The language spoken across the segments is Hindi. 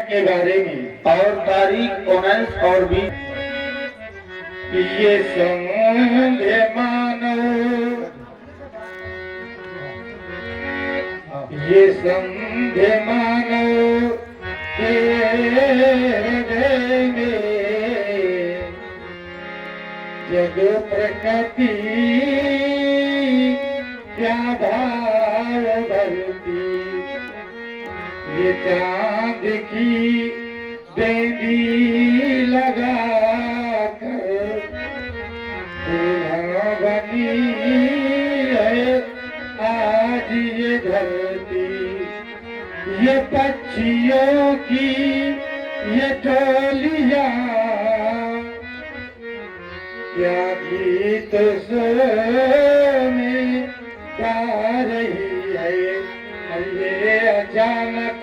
के बारे में और तारीख 19 और 20 ये संध्य मानो, ये संध्य मानो के हृदय में जग प्रकृति क्या भाव भरती, ये चांद की बेदी लगा कर दुल्हन बनी है आज ये धरती। ये पक्षियों की ये टोलियां क्या गीत में गा रही है। ये अचानक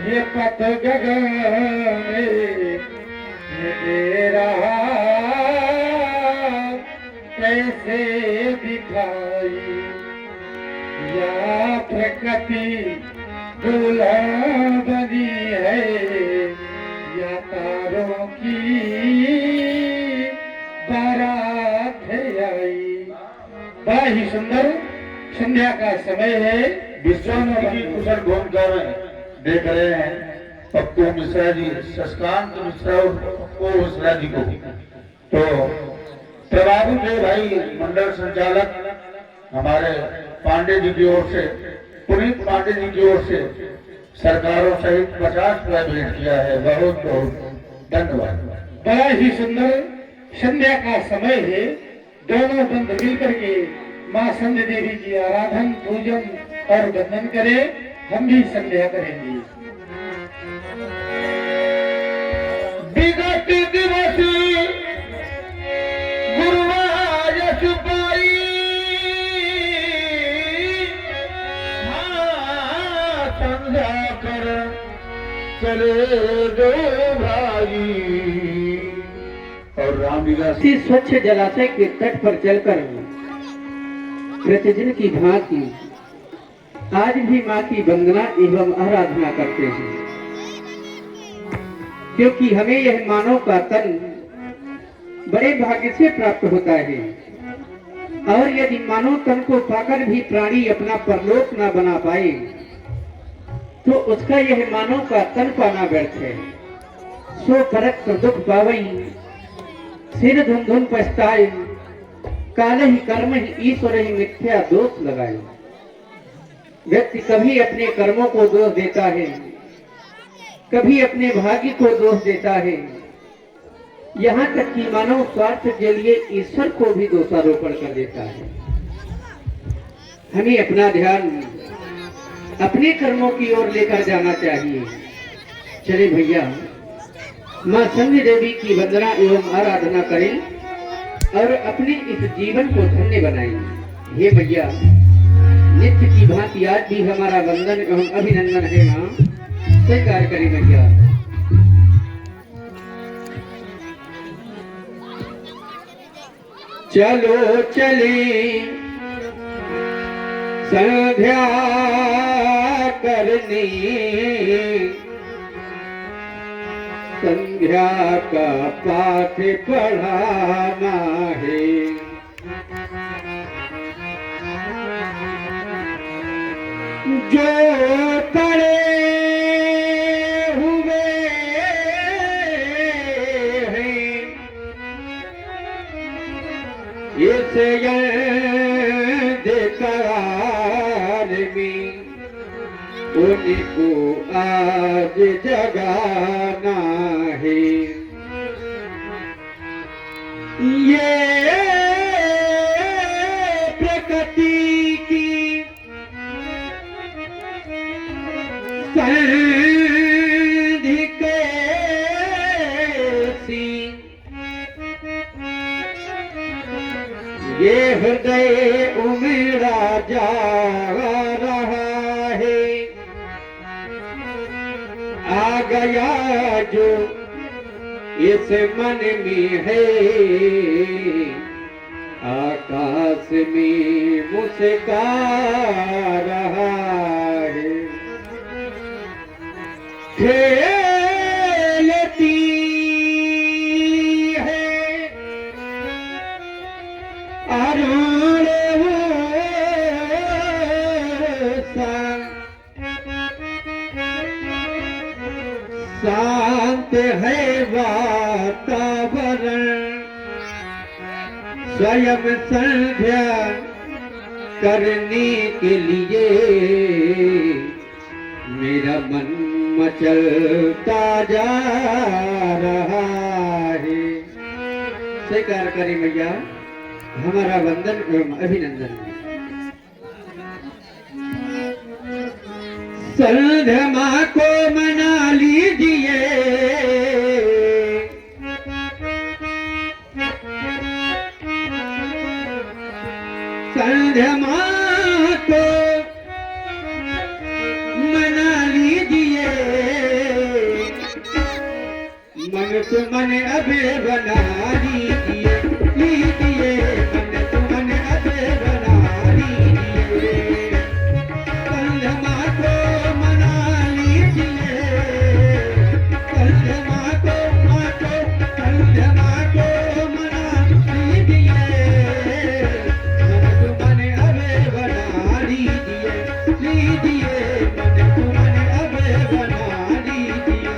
ये पथ गगन में ये दे रहा कैसे दिखाई, या प्रकृति दुल्हन बनी है या तारों की बारात आई। बड़ा ही सुंदर संध्या का समय है। विश्वनाथ की कुशल घूमकर देख रहे हैं पप्पू मिश्रा जी, शशकांत मिश्रा और पप्पू मिश्रा जी को। तो प्रभावी थे भाई मंडल संचालक हमारे पांडे जी की ओर से, पुनीत पांडे जी की ओर से सरकारों सहित 50 रुपया भेंट किया है। बहुत बहुत धन्यवाद। बड़ा ही सुंदर संध्या का समय है। दोनों बंद मिलकर के माँ संध्या देवी की आराधन पूजन और वंदन करें। हम भी संध्या करेंगे। विगत दिवस गुरुवार छुपाई, संध्या कर चले दो भाई। और रामलीला इसी स्वच्छ जलाशय के तट पर चलकर प्रतिदिन की भांति आज भी माँ की वंदना एवं आराधना करते हैं, क्योंकि हमें यह मानव का तन बड़े भाग्य से प्राप्त होता है। और यदि मानव तन को पाकर भी प्राणी अपना परलोक न बना पाए तो उसका यह मानव का तन पाना व्यर्थ है। सो परक दुख पावई सिर धुन धुन पछताए, काल ही कर्म ही ईश्वर ही मिथ्या दोष लगाए। व्यक्ति कभी अपने कर्मों को दोष देता है, कभी अपने भाग्य को दोष देता है, यहाँ तक कि मानव स्वार्थ के लिए ईश्वर को भी दोषारोपण कर देता है। हमें अपना ध्यान अपने कर्मों की ओर लेकर जाना चाहिए। चले भैया माँ संध्या देवी की वंदना एवं आराधना करें और अपने इस जीवन को धन्य बनाएं। हे भैया नित्य की भांति आज भी हमारा वंदन एवं अभिनंदन है। माँ स्वीकार करें भैया। चलो चले संध्या करने, संध्या का पाठ पढ़ाना है। जो पढ़े हुए हैं इस करार में उनको आज जगाना है। ये प्रकृति की संधि कैसी, ये हृदय उमड़ा जा रहा है। आ गया जो इस मन में है, आकाश में मुस्का रहा है। खेलती है अरुण वो शांत है वातावरण स्वयं संध्या करने के लिए मेरा मन मचलता जा रहा है। स्वीकार करें भैया हमारा वंदन एवं अभिनंदन। संध्या माँ को मना लीजिए संध्या माँ को मना लीजिए मन तो मन अबे बना लीजिए लीजिए मन तो मन अबे बना लीजिए संध्या माँ को मना लीजिए संध्या माँ को संध्या माँ को मना लीजिए मन तो मन अबे बना लीजिए लीजिए मन तो मन अबे बना लीजिए।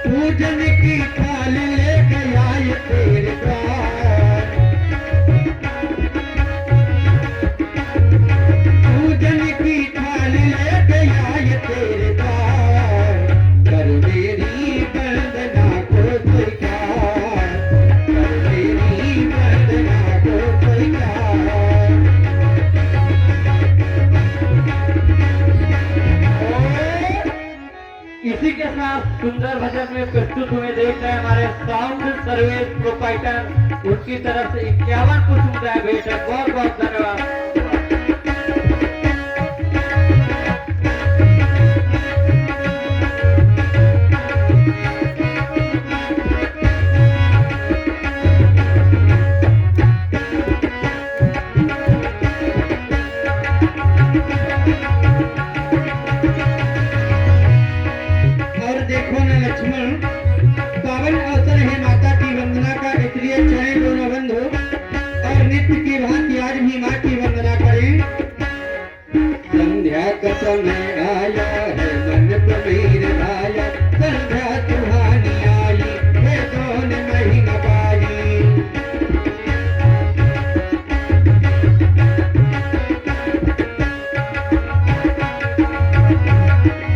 पूजन की थाल लेके आए तेरे द्वार, पूजन की थाल लेके आए तेरे द्वार, कर मेरी वंदना को स्वीकार, कर मेरी वंदना को स्वीकार। इसी के साथ सुंदर भजन में प्रस्तुत हुए देख रहे हैं हमारे साउंड सर्विस प्रोपाइटर, उनकी तरफ से 51 पुष्प मुद्राएं भेंट है। बहुत बहुत धन्यवाद। और देखो न लक्ष्मण, पावन अवसर है माता की वंदना का, इसलिए चले दोनों बंधु और नित्य की भांति आज भी माँ की वंदना करें। संध्या का समय आया है, मन को मीर भाया, संध्या सुहानी आई है, दोनों महीना पाई।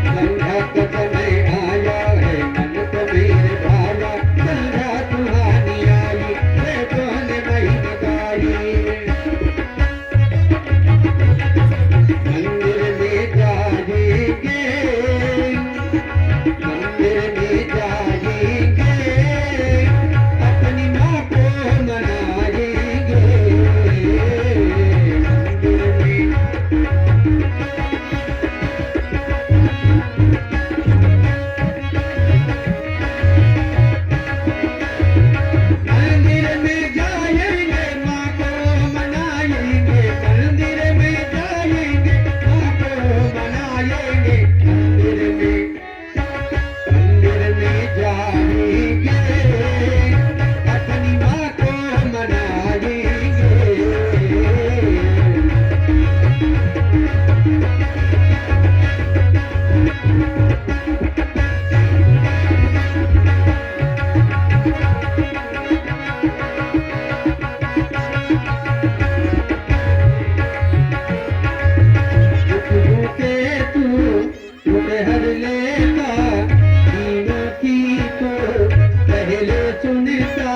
संध्या का समय आया है, मन को मीर भाया, संध्या सुहानी आई है, दोनों महीना पाई। मंदिर में जाएंगे, मंदिर में जाएंगे, अपनी माँ को मनाएंगे। मंदिर में जाएंगे, माँ को मनाएंगे, मंदिर में जाएंगे, माँ को मनाएंगे। मंदिर में जाएंगे, अपनी माँ को मनाएंगे। दुखों के तू दुख हर लेता, दीनों की तो पहले सुनता।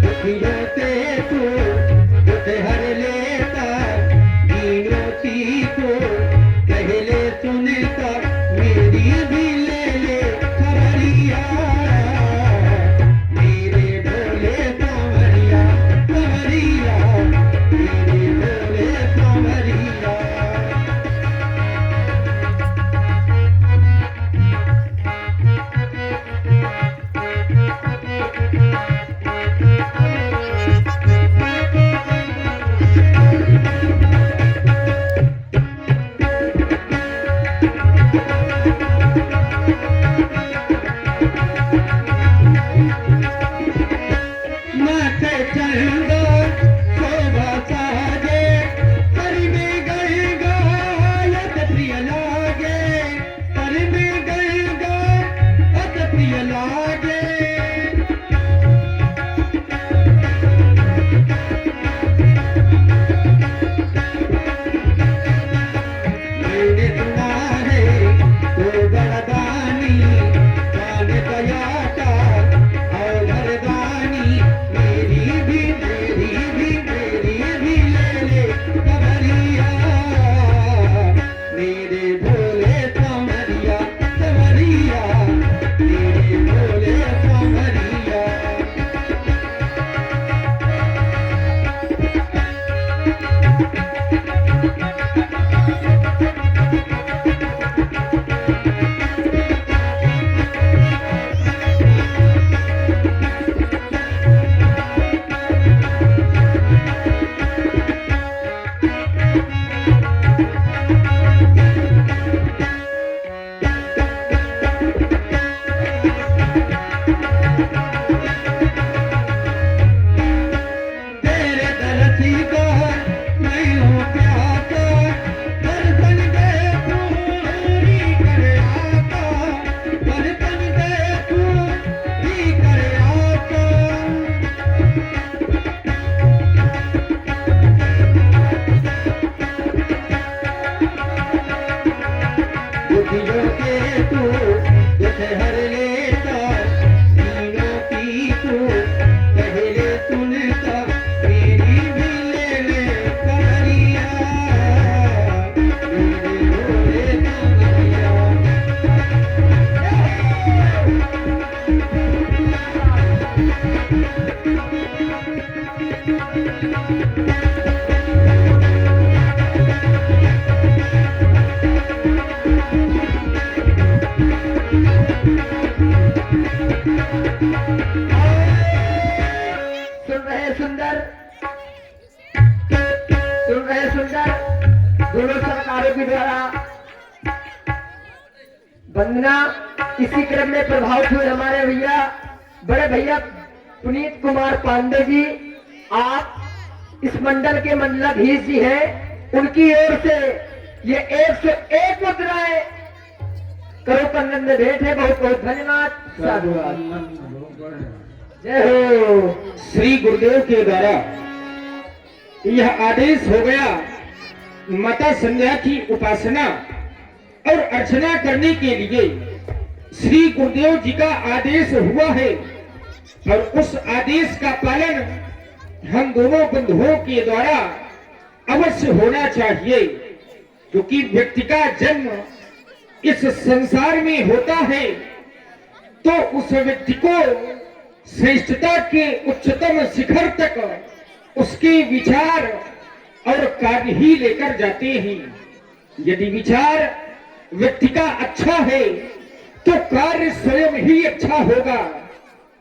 दुखियों के तू दुख हर लेता, दीनों की तो पहले सुनता। मेरी भी ले ले खबरिया, मेरे भोले सांवरिया, सांवरिया, मेरे भोले सांवरिया। तेरे दरसी को मैं हूँ प्यासा, दर्शन दे पूरी कर आता, दर्शन दे पूरी कर आता। बुद्धियों के तू दुख हर लेता, दीनों की तू पहले सुनता, मेरी भी ले कमरिया, मेरे रोए कमरिया। सुन रहे सुंदर, सुन रहे सुंदर, दोनों सरकारों के द्वारा वंदना इसी क्रम में प्रभावित हुए हमारे भैया, बड़े भैया पुनीत कुमार पांडे जी, आप इस मंडल के मंडलाधीश जी हैं, उनकी ओर से ये 101 मुद्राएं करो कंगन में भेंट है। बहुत बहुत धन्यवाद, साधुवाद, जय हो। श्री गुरुदेव के द्वारा यह आदेश हो गया, माता संध्या की उपासना और अर्चना करने के लिए श्री गुरुदेव जी का आदेश हुआ है, और उस आदेश का पालन हम दोनों बंधुओं के द्वारा अवश्य होना चाहिए, क्योंकि व्यक्ति का जन्म इस संसार में होता है तो उस व्यक्ति को श्रेष्ठता के उच्चतम शिखर तक उसके विचार और कार्य ही लेकर जाते हैं। यदि विचार व्यक्ति का अच्छा है तो कार्य स्वयं ही अच्छा होगा,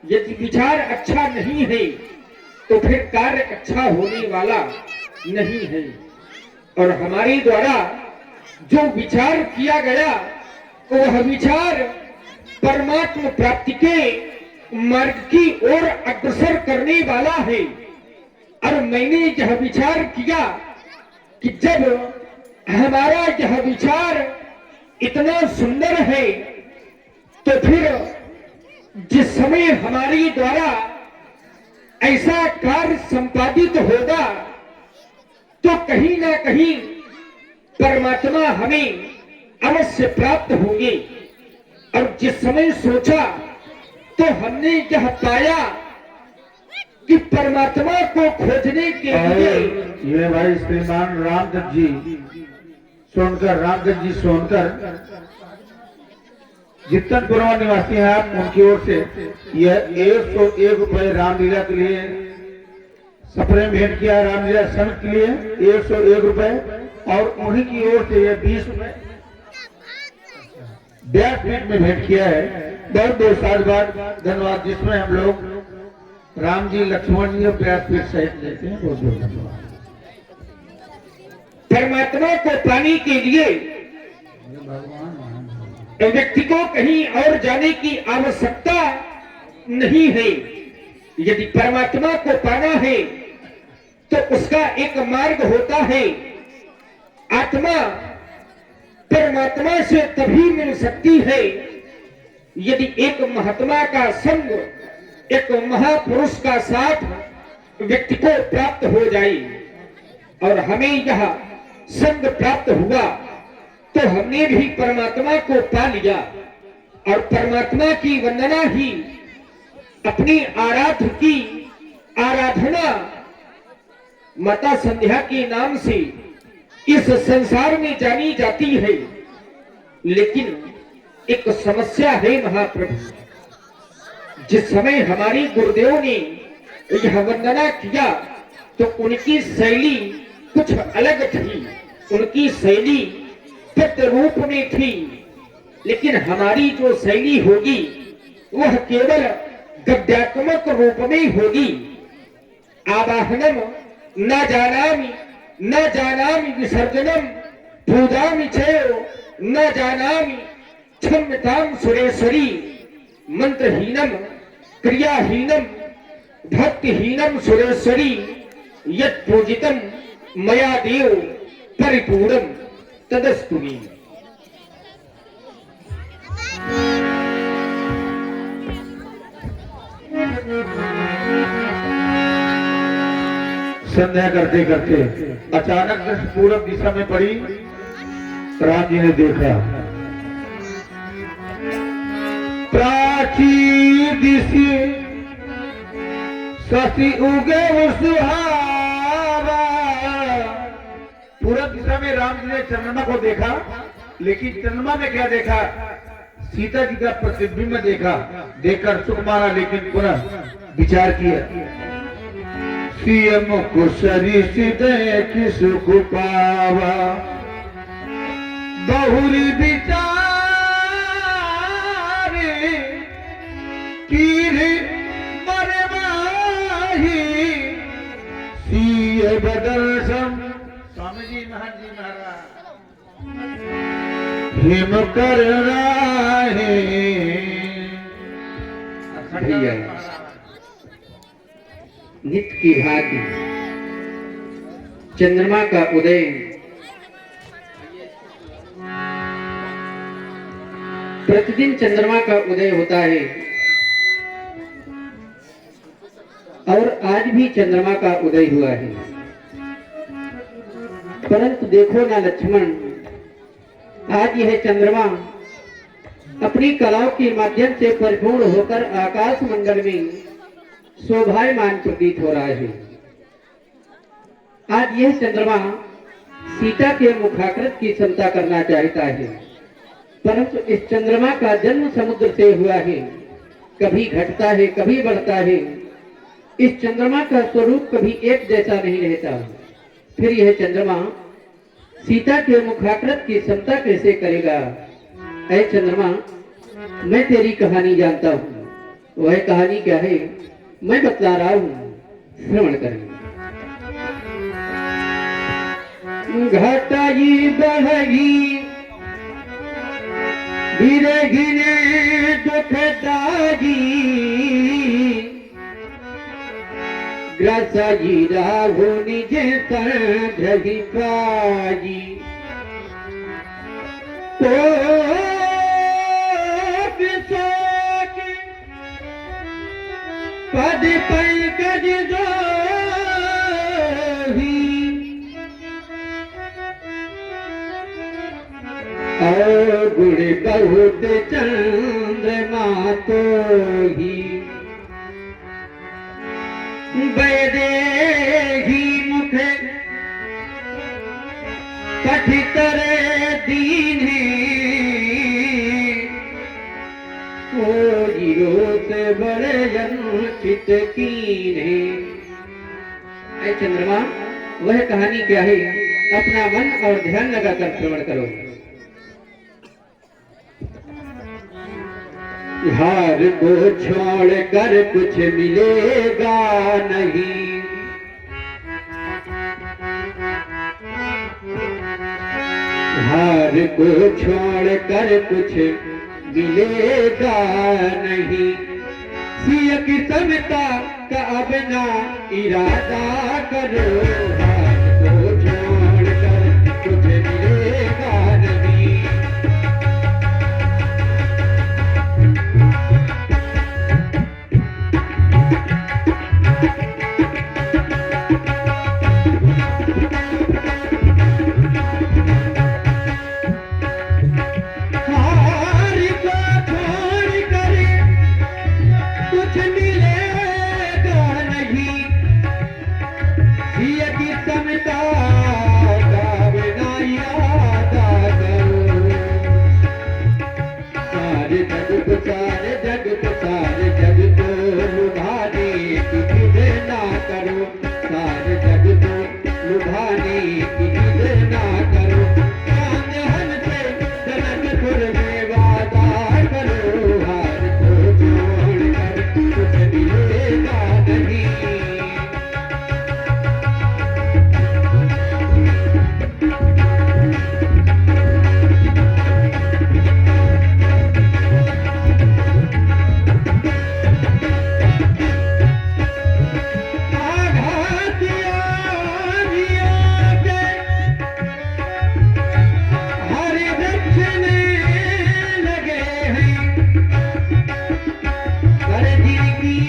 यदि विचार अच्छा नहीं है तो फिर कार्य अच्छा होने वाला नहीं है। और हमारे द्वारा जो विचार किया गया वह विचार परमात्मा प्राप्ति के मार्ग की ओर अग्रसर करने वाला है। और मैंने यह विचार किया कि जब हमारा यह विचार इतना सुंदर है तो फिर जिस समय हमारे द्वारा ऐसा कार्य संपादित होगा तो कहीं ना कहीं परमात्मा हमें अवश्य प्राप्त होंगे। और जिस समय सोचा तो हमने यह पाया कि परमात्मा को खोजने के लिए ये भाई श्रीमान रामदत्त जी सोनकर जितनपुर निवासी हैं आप, उनकी ओर से यह 101 रुपए रामलीला के लिए सफरे भेंट किया, रामलीला संघ के लिए 101 रुपए, और उन्हीं की ओर से यह 20 रुपए व्यासपीठ में भेंट किया है। बहुत बहुत साधुवाद, धन्यवाद, जिसमें हम लोग राम जी, लक्ष्मण जी और व्यासपीठ सहित लेते हैं। बहुत बहुत धन्यवाद। परमात्मा को पाने के लिए व्यक्ति को कहीं और जाने की आवश्यकता नहीं है। यदि परमात्मा को पाना है तो उसका एक मार्ग होता है। आत्मा परमात्मा से तभी मिल सकती है यदि एक महात्मा का संग, एक महापुरुष का साथ व्यक्ति को प्राप्त हो जाए। और हमें यह संग प्राप्त हुआ तो हमने भी परमात्मा को पा लिया, और परमात्मा की वंदना ही अपनी आराध्य की आराधना माता संध्या के नाम से इस संसार में जानी जाती है। लेकिन एक समस्या है महाप्रभु, जिस समय हमारे गुरुदेव ने यह वंदना किया तो उनकी शैली कुछ अलग थी, उनकी शैली पद रूप में थी। लेकिन हमारी जो शैली होगी वह केवल गद्यात्मक रूप में होगी। आवाहनम न जानामि विसर्जनम पूजामि चयो न जानामि क्षम्यताम सुरेश्वरी, मंत्रहीनम क्रियाहीनम भक्तिहीनम सुरेश्वरी यत् पूजितम मया देव परिपूर्णम तदस्तु मे। संध्या करते करते अचानक दृष्टि पूरब दिशा में पड़ी। राम जी ने देखा प्राची दिशि शशि उगे सुहावा। पूरब दिशा में राम जी ने चंद्रमा को देखा, लेकिन चंद्रमा में क्या देखा? सीता जी का प्रतिबिंब देखा। देखकर सुख मारा, लेकिन पुनः विचार किया। सीएम को सरिस देख सुख पावा, बहुरी विचार कीर मरवाही सीए बदर्शन। स्वामी जी महाराज जी महाराज हिम कर राहे। भैया नित्य की भांति चंद्रमा का उदय प्रतिदिन चंद्रमा का उदय होता है और आज भी चंद्रमा का उदय हुआ है। परंतु देखो ना लक्ष्मण, आज यह चंद्रमा अपनी कलाओं के माध्यम से परिपूर्ण होकर आकाश मंडल में शोभायमान प्रतीत हो रहा है। आज यह चंद्रमा सीता के मुखाकृत की क्षमता करना चाहता है, परंतु इस चंद्रमा का जन्म समुद्र से हुआ है, कभी घटता है कभी बढ़ता है। इस चंद्रमा का स्वरूप कभी एक जैसा नहीं रहता। फिर यह चंद्रमा सीता के मुखाकृत की क्षमता कैसे करेगा? ऐ चंद्रमा, मैं तेरी कहानी जानता हूँ। वह कहानी क्या है मैं बतला रहा हूँ, श्रवण करें। घटाई बढ़गी धीरे धीरे दुखदाई, ग्रसाई राहु निज तंद्रहि पाई। पद पंकज दोही और गुण बहुत चंद्रमा तो ही। बैदेही मुख कठितर दीने, से बड़े चित कीने। ऐ चंद्रमा, वह कहानी क्या है? अपना मन और ध्यान लगाकर श्रवण करो। हार को छोड़ कर कुछ मिलेगा नहीं, हार को छोड़ कर कुछ मिलेगा नहीं। सिय की समता का अब ना इरादा करो, हार को छोड़ कर कुछ मिलेगा नहीं।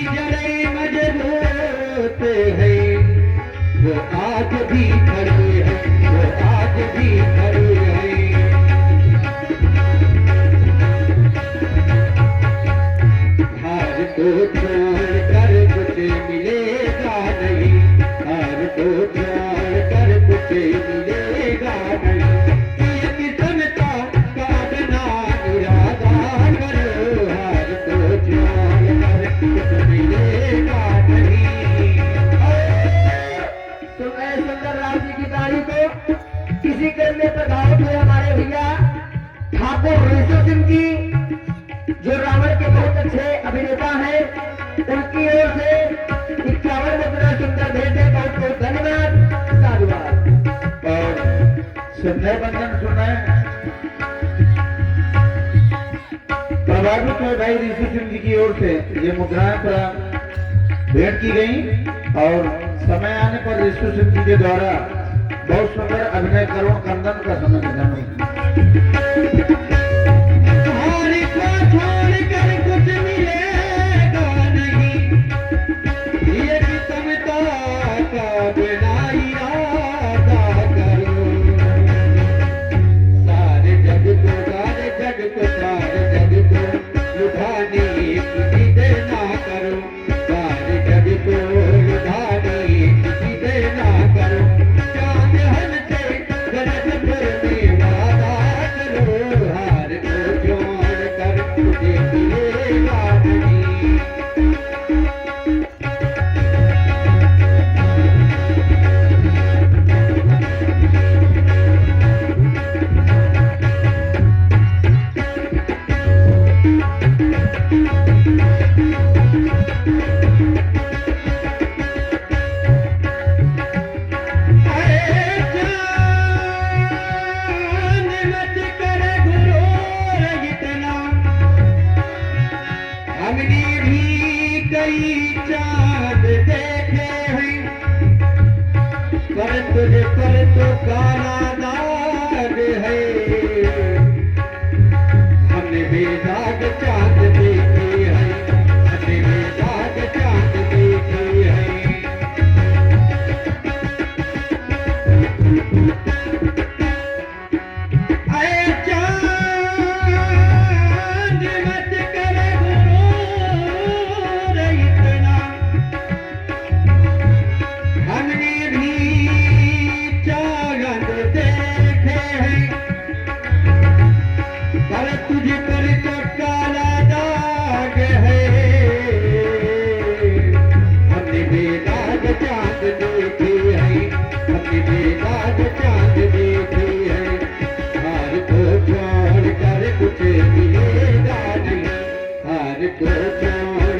जड़े मजबूत है, वो आज भी खड़ी है, वो आज भी खड़ी है। हार को छोड़ कर कुछ मिलेगा नहीं, हार को छोड़ कर कुछ मिलेगा नहीं। ये किस्मता का बना इरादा करो, हार को छोड़ कर कुछ मिलेगा नहीं। तो मैं सुंदर राम जी की कहानी को किसी क्रम में प्रभावित हुए हमारे भैया ठाकुर ऋषि सिंह जी, जो रावण के बहुत अच्छे अभिनेता हैं, उनकी ओर से 51 मुद्रा सुंदर भेंट है। बहुत बहुत धन्यवाद, साधुवाद। और संध्या बंदन सुनाए प्रभावित हुए भाई ऋषि सिंह जी की ओर से ये मुद्राएं भेंट की गई और समय आने पर ऋषि सिंह जी के द्वारा बहुत सुंदर अभिनय करुण कंदन का समय निधन हुई। हार को छोड़ कर कुछ मिलेगा नहीं, ये किस्मता का बना इरादा करो। सारे जग को सारे जग को सारे जग को लुभाने की जिद ना करो, सारे जग को लुभाने की जिद ना करो। चांद हमसे गलत करने वादा करो, हार को छोड़ कर तुझे मिलेगा नहीं। हमने भी कई चांद देखे हैं, पर तुझ पर तो काला दाग है। हमने बेदाग चांद देखे हैं, हमने बेदाग चांद देखे हैं। अरे चांद मत कर गुरूर इतना, हमने भी चांद देखे हैं, पर तुझ पर तो काला दाग है। हमने बेदाग चांद देखे हैं, हमने बेदाग चांद देखे हैं। हार को छोड़ कर कुछ मिलेगा नहीं, हार को छोड़